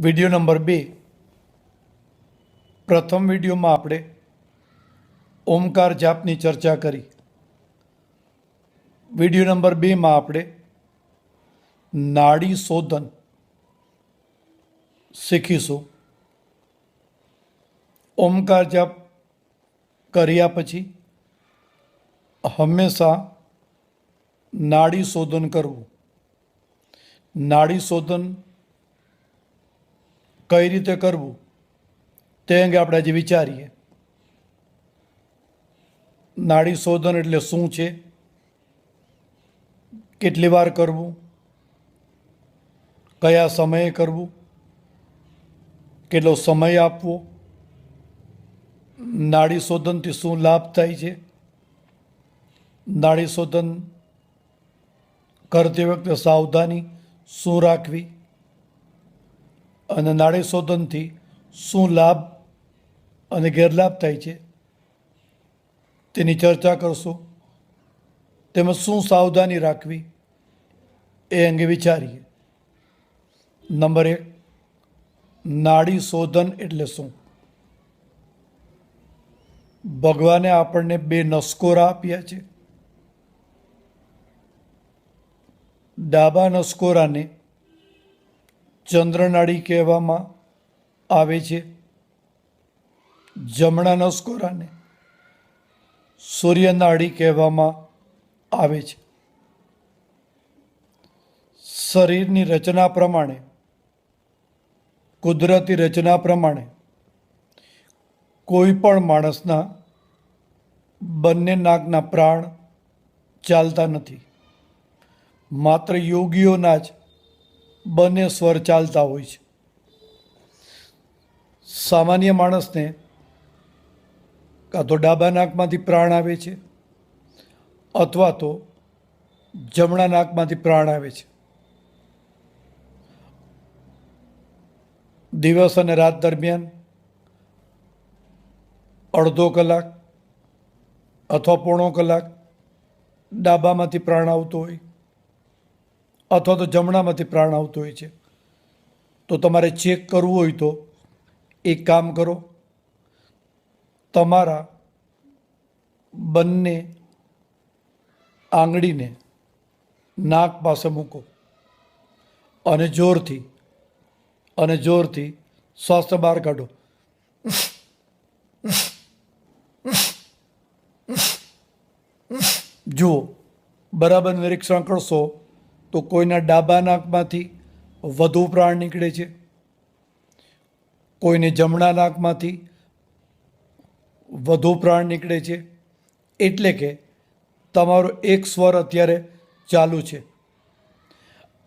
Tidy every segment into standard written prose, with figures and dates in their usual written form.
Video number 2 પ્રથમ વિડિયોમાં આપણે ઓમકાર જાપની ચર્ચા કરી। વિડિયો નંબર 2માં આપણે નાડી શોધન શીખીશું। ઓમકાર જાપ કર્યા પછી હંમેશા નાડી શોધન કરવું। નાડી શોધન કઈ રીતે કરવું તે અંગે આપણે આજે વિચારીએ। નાડી શોધન એટલે શું છે, કેટલી વાર કરવું, કયા સમયે કરવું, કેટલો સમય આપવો, નાડી શોધનથી શું લાભ થાય છે, નાડી શોધન કરતી વખતે સાવધાની શું રાખવી અને નાડી શોધનથી શું લાભ અને ગેરલાભ થાય છે તેની ચર્ચા કરશું। તેમજ શું સાવધાની રાખવી એ અંગે વિચારીએ। નંબર 1, નાડી શોધન એટલે શું? ભગવાને આપણને 2 નસકોરા આપ્યા છે। ડાબા નસકોરાને ચંદ્રનાડી કહેવામાં આવે છે, જમણા નસકોરાને સૂર્યનાડી કહેવામાં આવે છે। શરીરની રચના પ્રમાણે, કુદરતી રચના પ્રમાણે કોઈ પણ માણસના બંને નાકના પ્રાણ ચાલતા નથી, માત્ર યોગીઓના જ બંને સ્વર ચાલતા હોય છે। સામાન્ય માણસને કાં તો ડાબા નાકમાંથી પ્રાણ આવે છે અથવા તો જમણા નાકમાંથી પ્રાણ આવે છે। દિવસ અને રાત દરમિયાન અડધો કલાક અથવા પોણો કલાક ડાબામાંથી પ્રાણ આવતો હોય અથવા તો જમણામાંથી પ્રાણ આવતો હોય છે। તો તમારે ચેક કરવું હોય તો એક કામ કરો, તમારા બંને આંગળીને નાક પાસે મૂકો અને જોરથી શ્વાસ બહાર કાઢો। જુઓ, બરાબર નિરીક્ષણ કરશો તો કોઈના ડાબા નાકમાંથી વધુ પ્રાણ નીકળે છે, કોઈને જમણા નાકમાંથી વધુ પ્રાણ નીકળે છે। એટલે કે તમારો એક સ્વર અત્યારે ચાલુ છે।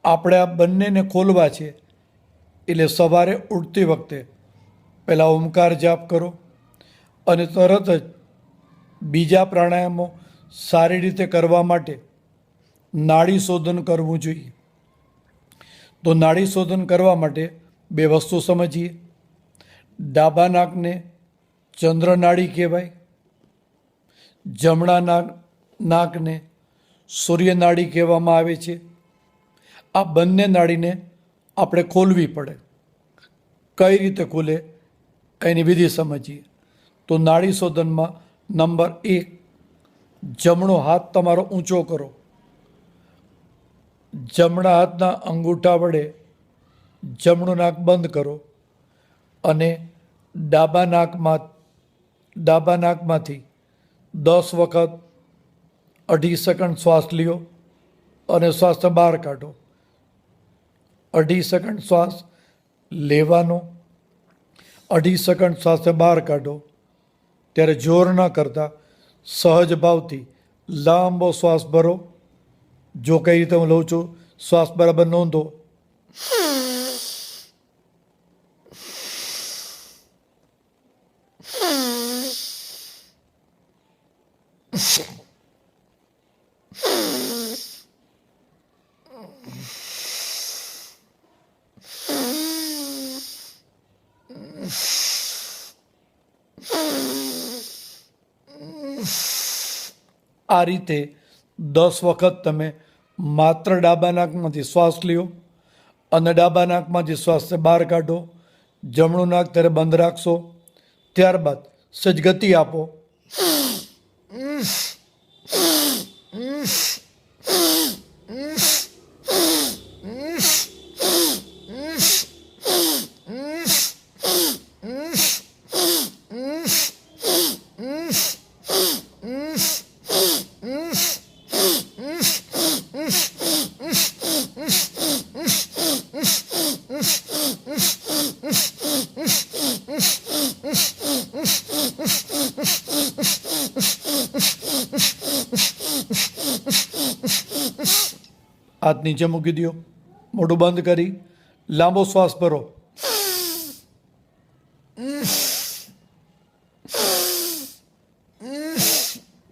આપણે આ બંનેને ખોલવા છે, એટલે સવારે ઉઠતી વખતે પહેલાં ઓમકાર જાપ કરો અને તરત જ બીજા પ્રાણાયામો સારી રીતે કરવા માટે નાડી શોધન કરવું જોઈએ। તો નાડી શોધન કરવા માટે 2 વસ્તુ સમજીએ। ડાબા નાકને ચંદ્રનાડી કહેવાય, જમણા નાકને સૂર્યનાડી કહેવામાં આવે છે। આ બંને નાડીને આપણે ખોલવી પડે। કઈ રીતે ખુલે એની વિધિ સમજીએ। તો નાડી શોધનમાં નંબર 1, જમણો હાથ તમારો ઊંચો કરો, જમણા હાથના અંગૂઠા વડે જમણું નાક બંધ કરો અને ડાબા નાકમાંથી 10 વખત 2.5 સેકન્ડ શ્વાસ લ્યો અને શ્વાસને બહાર કાઢો। 2.5 સેકન્ડ શ્વાસ લેવાનો, 2.5 સેકન્ડ શ્વાસને બહાર કાઢો। ત્યારે જોર ન કરતા સહજ ભાવથી લાંબો શ્વાસ ભરો। જો કઈ રીતે હું લઉં છું, શ્વાસ બરાબર નોંધો। આ રીતે 10 વખત તમે માત્ર ડાબા નાકમાંથી શ્વાસ લ્યો અને ડાબા નાકમાંથી શ્વાસને બહાર કાઢો. જમણું નાક ત્યારે બંધ રાખશો. ત્યારબાદ સજ ગતિ આપો. હાથ નીચે મૂકી દો. મોઢું બંધ કરી લાંબો શ્વાસ ભરો.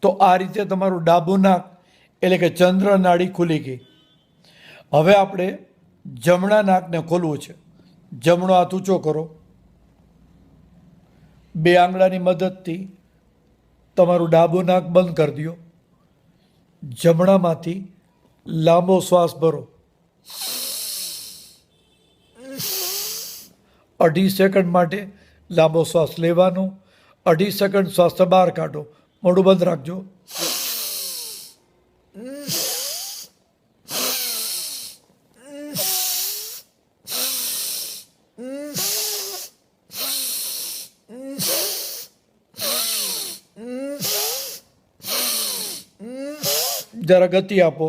તો આ રીતે તમારું ડાબું નાક એટલે કે ચંદ્ર નાડી ખુલી ગઈ. હવે આપણે જમણા નાકને ખોલવું છે. જમણો હાથ ઊંચો કરો. બે આંગળાની મદદથી તમારું ડાબું નાક બંધ કરી દો. જમણામાંથી લાંબો શ્વાસ ભરો. 2.5 સેકન્ડ માટે લાંબો શ્વાસ લેવાનો. 2.5 સેકન્ડ શ્વાસ બહાર કાઢો. મોઢું બંધ રાખજો. જરા ગતિ આપો.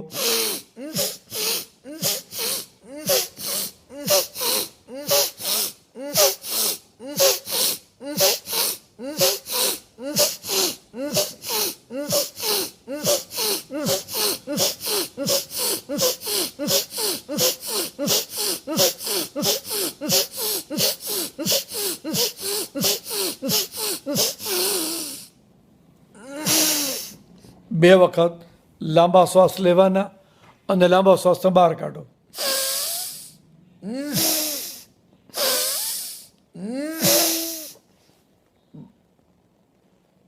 બે વખત લાંબા શ્વાસ લેવાના અને લાંબા શ્વાસને બહાર કાઢો.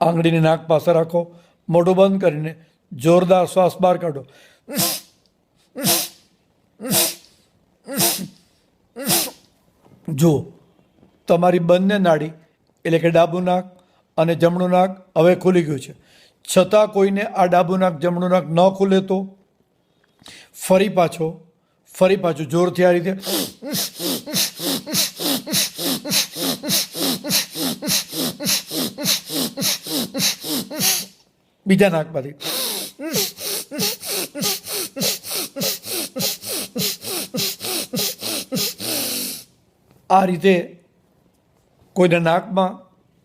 આંગળીને નાક પાસે રાખો. મોઢું બંધ કરીને જોરદાર શ્વાસ બહાર કાઢો. જુઓ, તમારી બંને નાડી એટલે કે ડાબું નાક અને જમણું નાક હવે ખુલી ગયું છે. છતાં કોઈને આ ડાબું નાક જમણું નાક ન ખુલે તો ફરી પાછું જોરથી આ રીતે બીજા નાકમાંથી આ રીતે કોઈના નાકમાં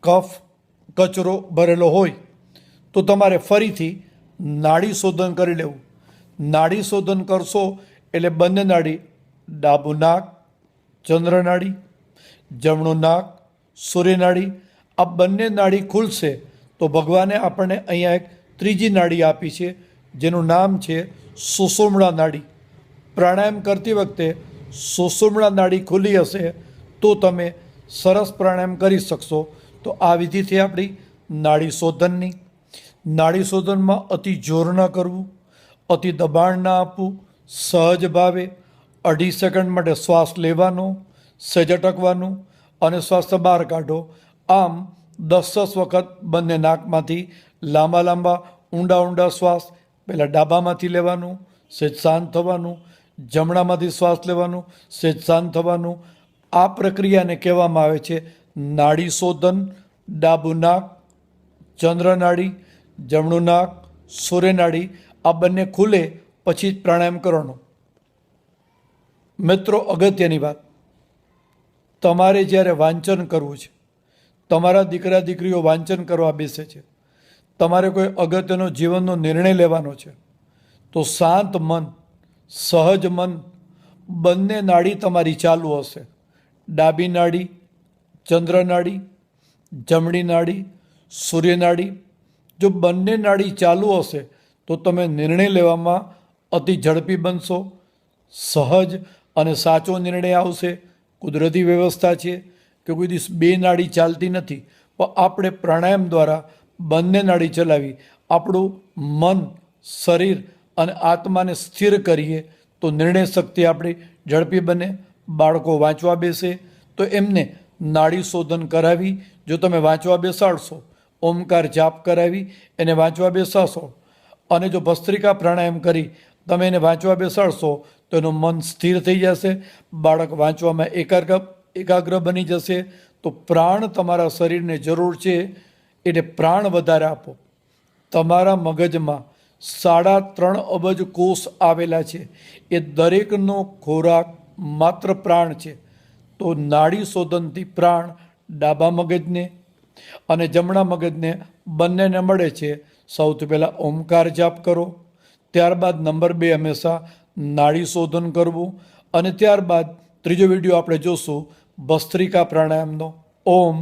કફ કચરો ભરેલો હોય તો તમારે ફરીથી નાડી શોધન કરી લેવું. નાડી શોધન કરશો એટલે બંને નાડી, ડાબું નાક ચંદ્ર નાડી, જમણું નાક સૂર્ય નાડી, આ બંને નાડી ખુલશે તો ભગવાને આપણને અહીંયા એક ત્રીજી નાડી આપી છે જેનું નામ છે સુષુમ્ણા નાડી. પ્રાણાયામ કરતી વખતે સુષુમ્ણા નાડી ખુલી હશે તો તમે સરસ પ્રાણાયામ કરી શકશો. તો આ વિધિથી આપણી નાડી શોધનની. નાડી શોધનમાં અતિ જોર ન કરવું, અતિ દબાણ ના આપવું, સહજ ભાવે 2.5 સેકન્ડ માટે શ્વાસ લેવાનો, સહેજ અટકવાનું અને શ્વાસ બહાર કાઢો. આમ 10 વખત બંને નાકમાંથી લાંબા ઊંડા શ્વાસ પહેલાં ડાબામાંથી લેવાનું, સહેજ શાંત થવાનું, જમણામાંથી શ્વાસ લેવાનું, સહેજ શાંત થવાનું. આ પ્રક્રિયાને કહેવામાં આવે છે નાડી શોધન. ડાબું નાક ચંદ્ર નાડી, જમણું નાક સૂર્ય નાડી, આ બંને ખુલે પછી જ પ્રાણાયામ કરવાનો. મિત્રો, અગત્યની વાત, તમારે જ્યારે વાંચન કરવું છે, તમારા દીકરા દીકરીઓ વાંચન કરવા બેસે છે, તમારે કોઈ અગત્યનો જીવનનો નિર્ણય લેવાનો છે, તો શાંત મન, સહજ મન, બંને નાડી તમારી ચાલુ હશે. ડાબી નાડી ચંદ્ર નાડી, જમણી નાડી સૂર્ય નાડી. જો બંને નાડી ચાલુ હશે તો તમે નિર્ણય લેવામાં અતિ ઝડપી બનશો, સહજ અને સાચો નિર્ણય આવશે. કુદરતી વ્યવસ્થા છે કે કોઈ દિવસ બે નાડી ચાલતી નથી, પણ આપણે પ્રાણાયામ દ્વારા બંને નાડી ચલાવી આપણું મન, શરીર અને આત્માને સ્થિર કરીએ તો નિર્ણય શક્તિ આપણી ઝડપી બને. બાળકો વાંચવા બેસે તો એમને નાડી શોધન કરાવી, જો તમે વાંચવા બેસાડશો, ઓમકાર જાપ કરાવી એને વાંચવા બેસાડશો અને જો ભસ્ત્રિકા પ્રાણાયામ કરી તમે એને વાંચવા બેસાડશો તો એનું મન સ્થિર થઈ જશે, બાળક વાંચવામાં એકાગ્ર બની જશે. તો પ્રાણ તમારા શરીરને જરૂર છે એટલે પ્રાણ વધારે આપો. તમારા મગજમાં 3.5 અબજ કોષ આવેલા છે, એ દરેકનો ખોરાક માત્ર પ્રાણ છે. તો નાડી શોધનથી પ્રાણ ડાબા મગજને અને જમણા મગજને બંનેને મળે છે. સૌથી પહેલાં ઓમકાર જાપ કરો, ત્યારબાદ નંબર 2 હંમેશા નાડી શોધન કરવું અને ત્યારબાદ ત્રીજો વિડીયો આપણે જોશું ભસ્ત્રિકા પ્રાણાયામનો. ઓમ